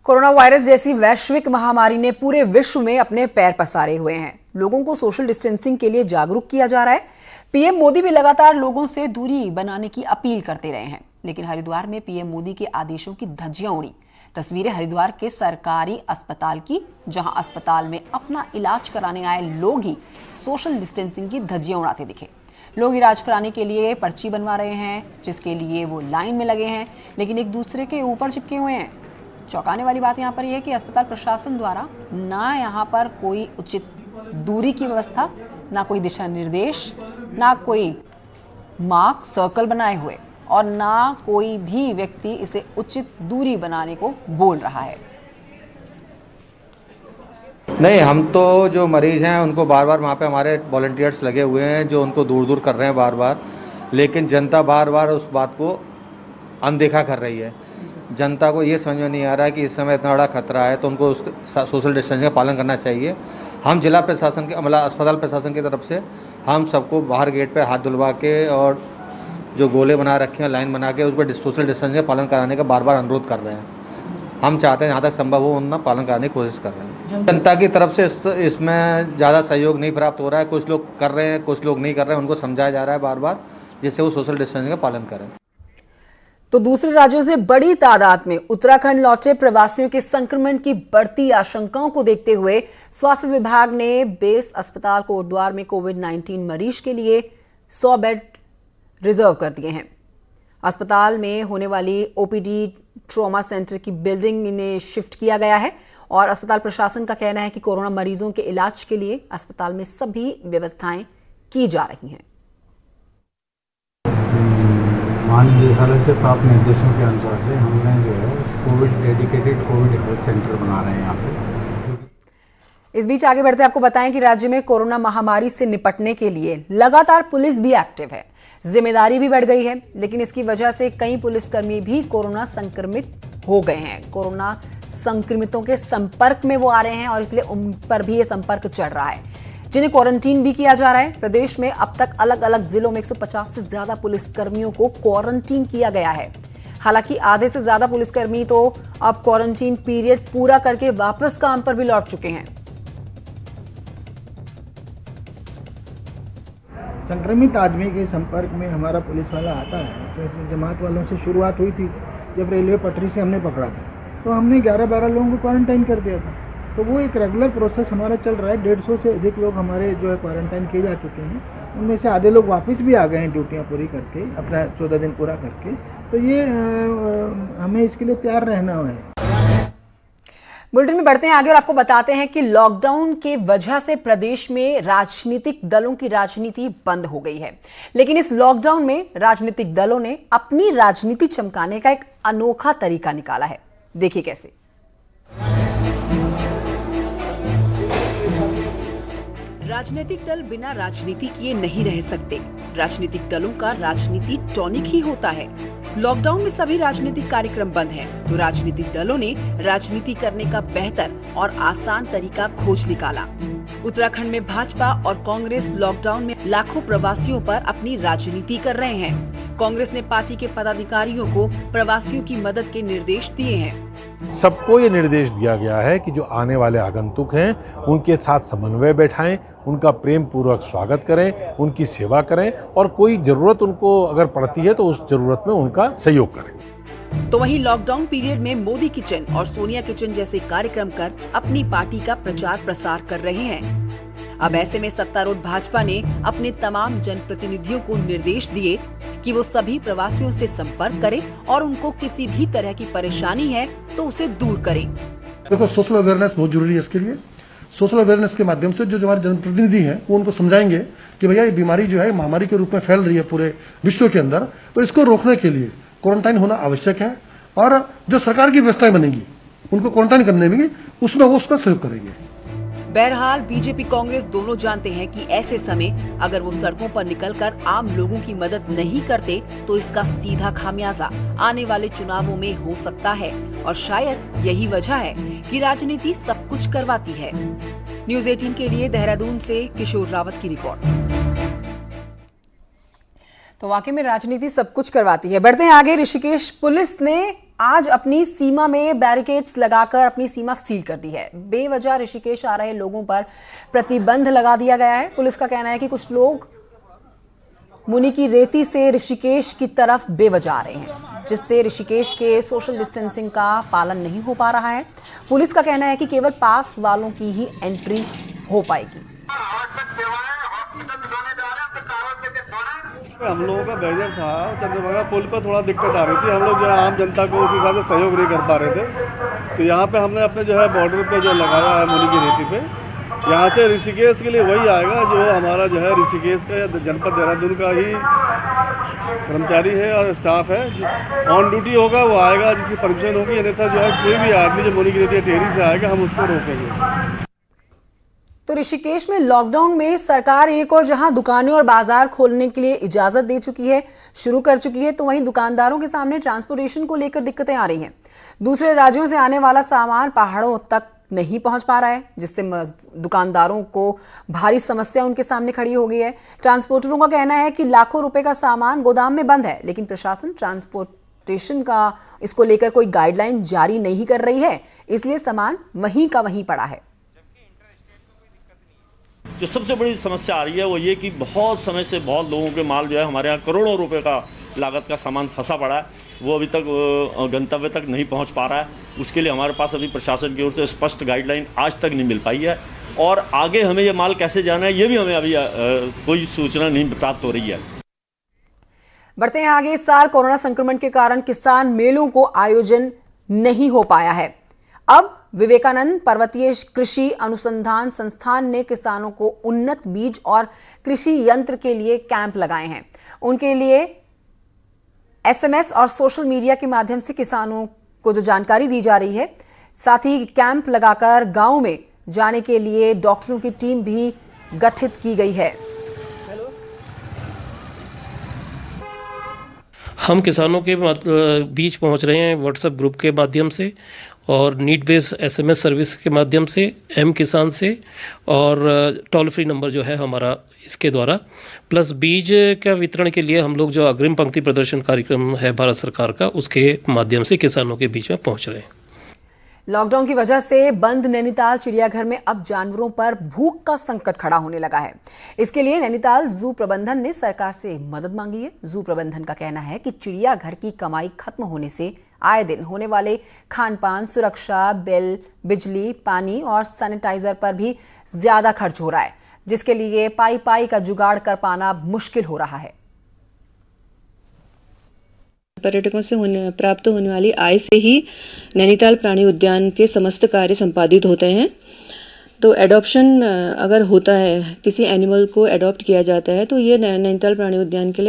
Corona virus जैसी वैश्विक महामारी ने पूरे विश्व में अपने पैर पसारे हुए हैं। लोगों को सोशल डिस्टेंसिंग के लिए जागरूक किया जा रहा है। पीएम मोदी भी लगातार लोगों से दूरी बनाने की अपील करते रहे हैं, लेकिन हरिद्वार में पीएम मोदी के आदेशों की धज्जियां उड़ी। तस्वीरें हरिद्वार के सरकारी अस्पताल की, जहां अस्पताल में अपना इलाज कराने आए लोग ही सोशल डिस्टेंसिंग की धज्जियां उड़ाते दिखे। लोग इलाज कराने के लिए पर्ची बनवा रहे हैं, जिसके लिए वो लाइन में लगे हैं, लेकिन एक दूसरे के ऊपर चिपके हुए हैं। चौंकाने वाली बात यहाँ पर यह है कि अस्पताल प्रशासन द्वारा ना यहाँ पर कोई उचित दूरी की व्यवस्था, ना कोई दिशा निर्देश, ना कोई मार्क सर्कल बनाए हुए और ना कोई भी व्यक्ति इसे उचित दूरी बनाने को बोल रहा है। नहीं, हम तो जो मरीज हैं उनको बार बार वहाँ पे हमारे वॉलंटियर्स लगे हुए हैं जो उनको दूर दूर कर रहे हैं बार बार, लेकिन जनता बार बार उस बात को अनदेखा कर रही है। जनता को ये समझ में नहीं आ रहा है कि इस समय इतना बड़ा खतरा है, तो उनको उस सोशल डिस्टेंसिंग का पालन करना चाहिए। हम जिला प्रशासन के मतलब अस्पताल प्रशासन की तरफ से हम सबको बाहर गेट पे हाथ धुलवा के और जो गोले बना रखे हैं लाइन बना के उस पर सोशल डिस्टेंसिंग का पालन कराने का बार बार अनुरोध कर रहे हैं। हम चाहते हैं जहाँ तक संभव हो उनका पालन कराने की कोशिश कर रहे हैं। जनता की तरफ से इसमें ज़्यादा सहयोग नहीं प्राप्त हो रहा है। कुछ लोग कर रहे हैं, कुछ लोग नहीं कर रहे हैं। उनको समझाया जा रहा है बार बार, जिससे वो सोशल डिस्टेंसिंग का पालन करें। तो दूसरे राज्यों से बड़ी तादाद में उत्तराखंड लौटे प्रवासियों के संक्रमण की बढ़ती आशंकाओं को देखते हुए स्वास्थ्य विभाग ने बेस अस्पताल कोटद्वार में कोविड-19 मरीज के लिए 100 बेड रिजर्व कर दिए हैं। अस्पताल में होने वाली ओपीडी ट्रॉमा सेंटर की बिल्डिंग इन्हें शिफ्ट किया गया है और अस्पताल प्रशासन का कहना है कि कोरोना मरीजों के इलाज के लिए अस्पताल में सभी व्यवस्थाएं की जा रही हैं। माननीय निदेशालय से प्राप्त निर्देशों के अनुसार से हमने जो है Covid dedicated Covid health centre बना रहे हैं यहाँ पे। इस बीच आगे बढ़ते आपको बताएं कि राज्य में कोरोना महामारी से निपटने के लिए लगातार पुलिस भी एक्टिव है। जिम्मेदारी भी बढ़ गई है, लेकिन इसकी वजह से कई पुलिसकर्मी भी कोरोना संक्रमित हो गए हैं। कोरोना संक्रमितों के संपर्क में वो आ रहे हैं और इसलिए उन पर भी ये संपर्क चढ़ रहा है, जिन्हें क्वारंटीन भी किया जा रहा है। प्रदेश में अब तक अलग अलग जिलों में 150 से ज्यादा पुलिसकर्मियों को क्वारंटीन किया गया है। हालांकि आधे से ज्यादा पुलिसकर्मी तो अब क्वारंटीन पीरियड पूरा करके वापस काम पर भी लौट चुके हैं। संक्रमित आदमी के संपर्क में हमारा पुलिस वाला आता है। तो जमात वालों से शुरुआत हुई थी, जब रेलवे पटरी से हमने पकड़ा था तो हमने 11-12 लोगों को क्वारंटाइन कर दिया था। तो वो एक रेगुलर प्रोसेस हमारा चल रहा है। 150 से अधिक लोग हमारे जो है क्वारंटाइन किए जा चुके हैं। उनमें से आधे लोग वापस भी आ गए हैं ड्यूटियां पूरी करके, अपना 14 दिन पूरा करके। तो ये हमें इसके लिए तैयार रहना है। बुलेटिन में बढ़ते हैं आगे और आपको बताते हैं कि लॉकडाउन के वजह से प्रदेश में राजनीतिक दलों की राजनीति बंद हो गई है, लेकिन इस लॉकडाउन में राजनीतिक दलों ने अपनी राजनीति चमकाने का एक अनोखा तरीका निकाला है। देखिए कैसे। राजनीतिक दल बिना राजनीति किए नहीं रह सकते। राजनीतिक दलों का राजनीति टॉनिक ही होता है। लॉकडाउन में सभी राजनीतिक कार्यक्रम बंद हैं, तो राजनीतिक दलों ने राजनीति करने का बेहतर और आसान तरीका खोज निकाला। उत्तराखंड में भाजपा और कांग्रेस लॉकडाउन में लाखों प्रवासियों पर अपनी राजनीति कर रहे हैं। कांग्रेस ने पार्टी के पदाधिकारियों को प्रवासियों की मदद के निर्देश दिए हैं। सबको ये निर्देश दिया गया है कि जो आने वाले आगंतुक हैं उनके साथ समन्वय बैठाएं, उनका प्रेम पूर्वक स्वागत करें, उनकी सेवा करें और कोई जरूरत उनको अगर पड़ती है तो उस जरूरत में उनका सहयोग करें। तो वहीं लॉकडाउन पीरियड में मोदी किचन और सोनिया किचन जैसे कार्यक्रम कर अपनी पार्टी का प्रचार प्रसार कर रहे हैं। अब ऐसे में सत्तारूढ़ भाजपा ने अपने तमाम जनप्रतिनिधियों को निर्देश दिए कि वो सभी प्रवासियों से संपर्क करें और उनको किसी भी तरह की परेशानी है तो उसे दूर करें। देखो, सोशल अवेयरनेस बहुत जरूरी है। इसके लिए सोशल अवेयरनेस के माध्यम से जो हमारे जनप्रतिनिधि हैं वो उनको समझाएंगे कि भैया ये बीमारी जो है महामारी के रूप में फैल रही है पूरे विश्व के अंदर, तो इसको रोकने के लिए क्वारंटाइन होना आवश्यक है और जो सरकार की व्यवस्थाएं बनेगी उनको क्वारंटाइन करने में उसमें वो उसका सहयोग करेंगे। बहरहाल बीजेपी कांग्रेस दोनों जानते हैं कि ऐसे समय अगर वो सड़कों पर निकलकर आम लोगों की मदद नहीं करते तो इसका सीधा खामियाजा आने वाले चुनावों में हो सकता है और शायद यही वजह है कि राजनीति सब कुछ करवाती है। न्यूज़ 18 के लिए देहरादून से किशोर रावत की रिपोर्ट। तो वाकई में राजनीति सब कुछ करवाती है। बढ़ते हैं आगे। ऋषिकेश पुलिस ने आज अपनी सीमा में बैरिकेड्स लगाकर अपनी सीमा सील कर दी है। बेवजह ऋषिकेश आ रहे लोगों पर प्रतिबंध लगा दिया गया है। पुलिस का कहना है कि कुछ लोग मुनि की रेती से ऋषिकेश की तरफ बेवजह आ रहे हैं, जिससे ऋषिकेश के सोशल डिस्टेंसिंग का पालन नहीं हो पा रहा है। पुलिस का कहना है कि केवल पास वालों की ही एंट्री हो पाएगी। हम लोगों का बैरियर था चंद्रभागा पुल पर, थोड़ा दिक्कत आ रही थी। हम लोग जो है आम जनता को उस हिसाब से सहयोग नहीं कर पा रहे थे, तो यहाँ पे हमने अपने जो है बॉर्डर पे जो लगाया है मुनि की रेती पे, यहाँ से ऋषिकेश के लिए वही आएगा जो हमारा जो है ऋषिकेश का या जनपद देहरादून का ही कर्मचारी है और स्टाफ है, जो ऑन ड्यूटी होगा वो आएगा जिसकी परमिशन होगी। अन्यथा जो है कोई भी आदमी जो मुनि की रेती टेहरी से आएगा हम उसको रोकेंगे। तो ऋषिकेश में लॉकडाउन में सरकार एक और जहां दुकानें और बाजार खोलने के लिए इजाजत दे चुकी है, शुरू कर चुकी है, तो वहीं दुकानदारों के सामने ट्रांसपोर्टेशन को लेकर दिक्कतें आ रही हैं। दूसरे राज्यों से आने वाला सामान पहाड़ों तक नहीं पहुंच पा रहा है, जिससे दुकानदारों को भारी समस्या उनके सामने खड़ी हो गई है। ट्रांसपोर्टरों का कहना है कि लाखों रुपए का सामान गोदाम में बंद है, लेकिन प्रशासन ट्रांसपोर्टेशन का इसको लेकर कोई गाइडलाइन जारी नहीं कर रही है, इसलिए सामान वहीं का वहीं पड़ा है। जो सबसे बड़ी समस्या आ रही है वो ये कि बहुत समय से बहुत लोगों के माल जो है हमारे यहाँ करोड़ों रुपए का लागत का सामान फंसा पड़ा है, वो अभी तक गंतव्य तक नहीं पहुँच पा रहा है। उसके लिए हमारे पास अभी प्रशासन की ओर से स्पष्ट गाइडलाइन आज तक नहीं मिल पाई है, और आगे हमें ये माल कैसे जाना है ये भी हमें अभी कोई सूचना नहीं प्राप्त हो रही है। बढ़ते हैं आगे। इस साल कोरोना संक्रमण के कारण किसान मेलों को आयोजन नहीं हो पाया है। अब विवेकानंद पर्वतीय कृषि अनुसंधान संस्थान ने किसानों को उन्नत बीज और कृषि यंत्र के लिए कैंप लगाए हैं। उनके लिए SMS और सोशल मीडिया के माध्यम से किसानों को जो जानकारी दी जा रही है, साथ ही कैंप लगाकर गांव में जाने के लिए डॉक्टरों की टीम भी गठित की गई है। हम किसानों के बीच पहुंच रहे हैं व्हाट्सएप ग्रुप के माध्यम से और नीड बेस्ड SMS सर्विस के माध्यम से, M-किसान से, और टोल फ्री नंबर जो है हमारा इसके द्वारा, प्लस बीज का वितरण के लिए हम लोग जो अग्रिम पंक्ति प्रदर्शन कार्यक्रम है भारत सरकार का, उसके माध्यम से किसानों के बीच में पहुंच रहे हैं। लॉकडाउन की वजह से बंद नैनीताल चिड़ियाघर में अब जानवरों पर भूख का संकट खड़ा होने लगा है। इसके लिए नैनीताल जू प्रबंधन ने सरकार से मदद मांगी है। जू प्रबंधन का कहना है कि चिड़ियाघर की कमाई खत्म होने से आए दिन होने वाले खान पान, सुरक्षा, बिल, बिजली, पानी और सैनिटाइजर पर भी ज्यादा खर्च हो रहा है, जिसके लिए पाई का जुगाड़ कर पाना मुश्किल हो रहा है। पर्यटकों से प्राप्त होने वाली आय से ही नैनीताल प्राणी उद्यान के समस्त कार्य संपादित होते हैं। तो एडॉप्शन अगर होता है, किसी एनिमल को एडॉप्ट किया जाता है, तो ये नैनीताल प्राणी उद्यान के लिए